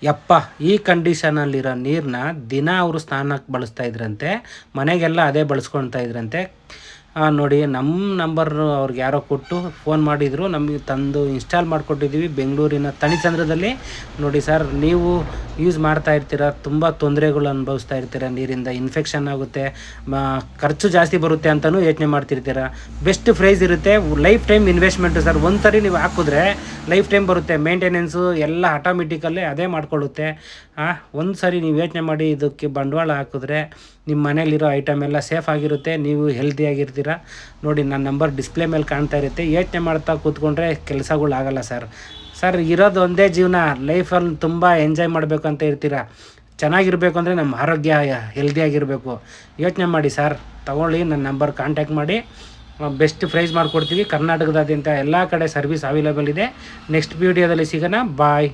ಯಪ್ಪ ಈ ಕಂಡೀಷನಲ್ಲಿರೋ ನೀರನ್ನ ದಿನ ಅವರು ಸ್ನಾನಕ್ಕೆ ಬಳಸ್ತಾ ಇದ್ರಂತೆ, ಮನೆಗೆಲ್ಲ ಅದೇ ಬಳಸ್ಕೊಳ್ತಾ ಇದ್ರಂತೆ. ನೋಡಿ ನಮ್ಮ ನಂಬರು ಅವ್ರಿಗೆ ಯಾರೋ ಕೊಟ್ಟು ಫೋನ್ ಮಾಡಿದರು, ನಮಗೆ ತಂದು ಇನ್ಸ್ಟಾಲ್ ಮಾಡಿಕೊಟ್ಟಿದ್ದೀವಿ ಬೆಂಗಳೂರಿನ ತಣಿಸಂದ್ರದಲ್ಲಿ. ನೋಡಿ ಸರ್, ನೀವು ಯೂಸ್ ಮಾಡ್ತಾ ಇರ್ತೀರ, ತುಂಬ ತೊಂದರೆಗಳು ಅನುಭವಿಸ್ತಾ ಇರ್ತೀರ, ನೀರಿಂದ ಇನ್ಫೆಕ್ಷನ್ ಆಗುತ್ತೆ, ಖರ್ಚು ಜಾಸ್ತಿ ಬರುತ್ತೆ ಅಂತಲೂ ಯೋಚನೆ ಮಾಡ್ತಿರ್ತೀರ. ಬೆಸ್ಟ್ ಪ್ರೈಸ್ ಇರುತ್ತೆ, ಲೈಫ್ ಟೈಮ್ ಇನ್ವೆಸ್ಟ್ಮೆಂಟು ಸರ್. ಒಂದು ಸರಿ ನೀವು ಹಾಕಿದ್ರೆ ಲೈಫ್ ಟೈಮ್ ಬರುತ್ತೆ, ಮೇಂಟೆನೆನ್ಸು ಎಲ್ಲ ಆಟೋಮೆಟಿಕಲ್ಲೇ ಅದೇ ಮಾಡ್ಕೊಳ್ಳುತ್ತೆ. ಒಂದು ಸರಿ ನೀವು ಯೋಚನೆ ಮಾಡಿ ಇದಕ್ಕೆ ಬಂಡವಾಳ ಹಾಕಿದ್ರೆ ನಿಮ್ಮ ಮನೇಲಿರೋ ಐಟಮ್ ಎಲ್ಲ ಸೇಫ್ ಆಗಿರುತ್ತೆ, ನೀವು ಹೆಲ್ದಿಯಾಗಿರ್ತೀರ. ನೋಡಿ ನನ್ನ ನಂಬರ್ ಡಿಸ್ಪ್ಲೇ ಮೇಲೆ ಕಾಣ್ತಾ ಇರುತ್ತೆ. ಯೋಚನೆ ಮಾಡ್ತಾ ಕೂತ್ಕೊಂಡ್ರೆ ಕೆಲಸಗಳಾಗಲ್ಲ ಸರ್. ಇರೋದು ಒಂದೇ ಜೀವನ, ಲೈಫಲ್ಲಿ ತುಂಬ ಎಂಜಾಯ್ ಮಾಡಬೇಕು ಅಂತ ಇರ್ತೀರ. ಚೆನ್ನಾಗಿರಬೇಕು ಅಂದರೆ ನಮ್ಮ ಆರೋಗ್ಯ ಹೆಲ್ದಿಯಾಗಿರಬೇಕು. ಯೋಚನೆ ಮಾಡಿ ಸರ್, ತೊಗೊಳ್ಳಿ, ನನ್ನ ನಂಬರ್ ಕಾಂಟ್ಯಾಕ್ಟ್ ಮಾಡಿ, ಬೆಸ್ಟ್ ಪ್ರೈಸ್ ಮಾಡಿಕೊಡ್ತೀವಿ. ಕರ್ನಾಟಕದಾದ್ಯಂತ ಎಲ್ಲ ಕಡೆ ಸರ್ವಿಸ್ ಅವೈಲೇಬಲ್ ಇದೆ. ನೆಕ್ಸ್ಟ್ ವಿಡಿಯೋದಲ್ಲಿ ಸಿಗೋಣ. ಬಾಯ್.